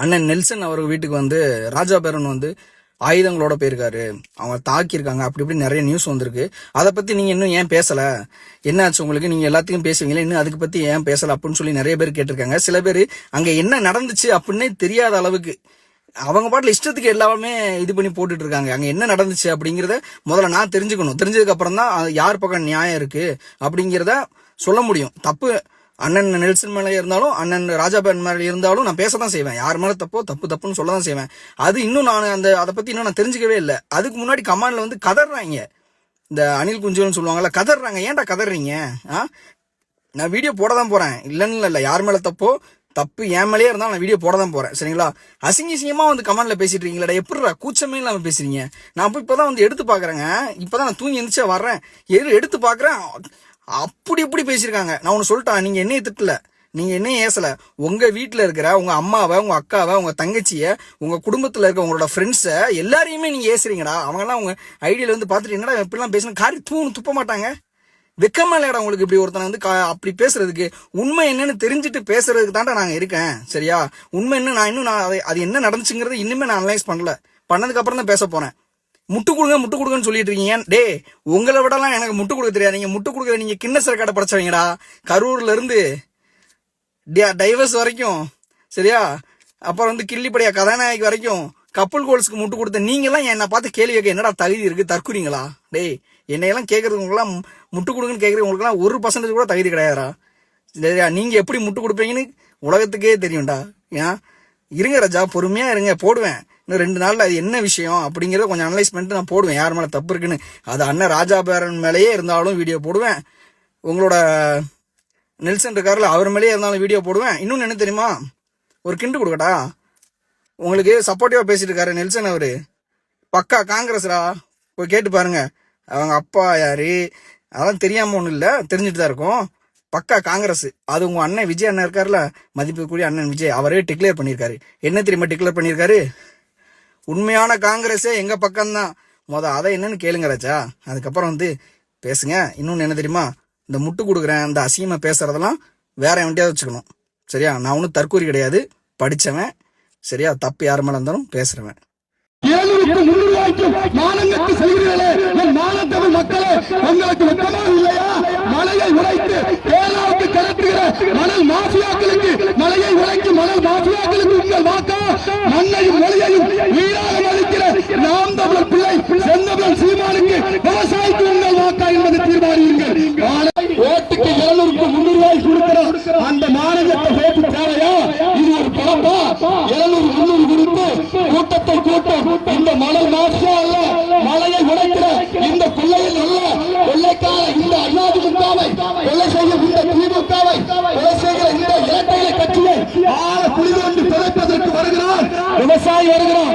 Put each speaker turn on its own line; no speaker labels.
அண்ணன் நெல்சன் அவர் வீட்டுக்கு வந்து ராஜா பேரன் வந்து ஆயுதங்களோட போயிருக்காரு, அவங்க தாக்கியிருக்காங்க, அப்படி இப்படி நிறைய நியூஸ் வந்திருக்கு. அதை பத்தி நீங்க இன்னும் ஏன் பேசல, என்னாச்சு உங்களுக்கு, நீங்க எல்லாத்தையும் பேசுவீங்களா, இன்னும் அதுக்கு பத்தி ஏன் பேசல அப்படின்னு சொல்லி நிறைய பேர் கேட்டிருக்காங்க. சில பேர் அங்க என்ன நடந்துச்சு அப்படின்னே தெரியாத அளவுக்கு அவங்க பாட்டுல இஷ்டத்துக்கு எல்லாமே இது பண்ணி போட்டுட்டு இருக்காங்க. அங்க என்ன நடந்துச்சு அப்படிங்கறத முதல்ல நான் தெரிஞ்சுக்கணும். தெரிஞ்சதுக்கு அப்புறம் தான் யார் பக்கம் நியாயம் இருக்கு அப்படிங்கிறத சொல்ல முடியும். தப்பு அண்ணன் நெல்சன் மேலே இருந்தாலும் அண்ணன் ராஜாபேரன் மேலே இருந்தாலும் நான் பேசதான் செய்வேன். யார் மேலே தப்புன்னு சொல்ல தான் செய்வேன். அது இன்னும் நான் அதை பத்தி இன்னும் நான் தெரிஞ்சுக்கவே இல்லை. அதுக்கு முன்னாடி கமாண்ட்ல வந்து கதறாங்க, இந்த அணில் குஞ்சுன்னு சொல்லுவாங்கல்ல, கதறாங்க. ஏன்டா கதறீங்க? நான் வீடியோ போட தான் போறேன், இல்லைன்னு இல்லை. யார் மேல தப்பு என் மேலேயே இருந்தாலும் நான் வீடியோ போட தான் போறேன், சரிங்களா? அசிங்கமா வந்து கமெண்ட்ல பேசிட்டு இருக்கீங்களா? எப்படிடா கூச்சமே இல்லாம பேசுறீங்க? நான் இப்பதான் வந்து எடுத்து பாக்குறேங்க. இப்பதான் நான் தூங்கி எந்திரிச்சா வர்றேன், எடுத்து பாக்குறேன், அப்படி இப்படி பேசியிருக்காங்க. நான் ஒன்னு சொல்லிட்டேன், நீங்க என்னைய திட்டல, நீங்க என்னைய ஏசல. உங்க வீட்டுல இருக்கிற உங்க அம்மாவை, உங்க அக்காவை, உங்க தங்கச்சிய, உங்க குடும்பத்துல இருக்க உங்களோட ஃப்ரெண்ட்ஸ எல்லாரையுமே நீங்க ஏசுறீங்கடா. அவங்க எல்லாம் உங்க ஐடியில வந்து பாத்துட்டு என்னடா எப்படிலாம் பேசணும், காரி துப்ப மாட்டாங்க. வெக்கமா இல்லடா உங்களுக்கு இப்படி ஒருத்தனை வந்து அப்படி பேசுறதுக்கு? உண்மை என்னன்னு தெரிஞ்சுட்டு பேசுறதுக்கு தாண்டா நாங்க இருக்கேன், சரியா? உண்மை என்ன, நான் அது என்ன நடந்துச்சுங்கிறது இன்னுமே நான் அனலைஸ் பண்ணல. பண்ணதுக்கு அப்புறம் தான் பேச போறேன். முட்டு கொடுங்கன்னு சொல்லிட்டு இருக்கீங்க. டே, உங்களை விடலாம் எனக்கு முட்டு கொடுக்க தெரியாது. நீங்க முட்டு கொடுக்குற நீங்க கின்னஸ் ரெக்கார்டை படைச்சவங்கடா. கரூர்ல இருந்து டைவர்ஸ் வரைக்கும், சரியா? அப்புறம் வந்து கிள்ளிப்படியா கதாநாயகி வரைக்கும் கப்பல் கோல்ஸ்க்கு முட்டு கொடுத்த நீங்க எல்லாம் என்ன பார்த்து கேள்வி கேட்க என்னடா தகுதி இருக்கு? தற்குறீங்களா? டேய், என்னையெல்லாம் கேட்கறதுங்கெல்லாம் முட்டு கொடுங்கன்னு கேட்கறவங்களுக்குலாம் 1% கூட தகுதி கிடையாதுடா, சரியா? நீங்க எப்படி முட்டு கொடுப்பீங்கன்னு உலகத்துக்கே தெரியும்டா. ஏன் இருங்க ராஜா, பொறுமையா இருங்க, போடுவேன். இன்னும் 2 நாள்ல அது என்ன விஷயம் அப்படிங்கறத கொஞ்சம் அனலைஸ் பண்ணிட்டு நான் போடுவேன், யார் மேல தப்பு இருக்குன்னு. அது அண்ணன் ராஜா பேரன் மேலேயே இருந்தாலும் வீடியோ போடுவேன், உங்களோட நெல்சன் இருக்காருல அவர் மேலேயே இருந்தாலும் வீடியோ போடுவேன். இன்னொன்னு என்ன தெரியுமா, ஒரு கிண்டு கொடுக்கட்டா? உங்களுக்கு சப்போர்ட்டிவா பேசிட்டு இருக்காரு நெல்சன், அவரு பக்கா காங்கிரஸ்ரா. போய் கேட்டு பாருங்க, அவங்க அப்பா யாரு அதெல்லாம் தெரியாம ஒண்ணும் இல்ல, தெரிஞ்சுட்டு தான் இருக்கும். பக்கா காங்கிரஸ். அது உங்க அண்ணன் விஜய் அண்ணன் இருக்காருல, மதிப்புக்குரிய அண்ணன் விஜய், அவரே டிக்ளேர் பண்ணியிருக்காரு. என்ன தெரியுமா டிக்ளேர் பண்ணியிருக்காரு? உண்மையான காங்கிரஸே எங்க பக்கம்தான். அதை என்னன்னு கேளுங்க ராஜா, அதுக்கப்புறம் வந்து பேசுங்க. இன்னொன்னு என்ன தெரியுமா, இந்த முட்டு கொடுக்குறேன், இந்த அசிங்கமா பேசுறதெல்லாம் வேற எவன்ட்டையாவது வச்சுக்கணும், சரியா? நான் ஒன்னும் தற்கூரி கிடையாது, படிச்சவன், சரியா? தப்பு யார் மேல இருந்தாலும் பேசுறவன். மானங்கட்டு செல்கிறீர்களே என் மானத்தமிழ் மக்களே, உங்களுக்கு வெட்கமாக இல்லையா? மலையை உடைத்து கேரளாவுக்கு கடத்துகிற மணல் மாஃபியாக்களுக்கு, மலையை உடைக்கும் மணல் மாஃபியாக்களுக்கு உங்கள் வாக்கா? மண்ணையும் மொழியையும் உயிராக மதிக்கிற நாம் தமிழர் பிள்ளை செந்தமிழன் சீமானுக்கு, விவசாயிக்கு உங்கள் வாக்கா என்பதை தீர்மானியுங்கள். ஓட்டுக்கு 700க்கு 300 ரூபாய் கொடுக்கிறோம், அந்த மானங்கத்தை பேச்சு தேவையா? இது ஒரு பணப்பா? 700 300 கொடுத்து கூட்டத்தை கூட்டம். இந்த மணல் மாஃபியா அல்ல, மலையை உடைக்கிற இந்த கொள்ளையில் அல்ல, கொள்ளைக்கார இந்த அதிமுகவை, கொலை செய்யும் இந்த திமுகவை, கொலை செய்கிற இந்த இரட்டையிலை கட்சியை புலிதோண்டி துடைப்பதற்கு வருகிறார் விவசாயி வருகிறார்.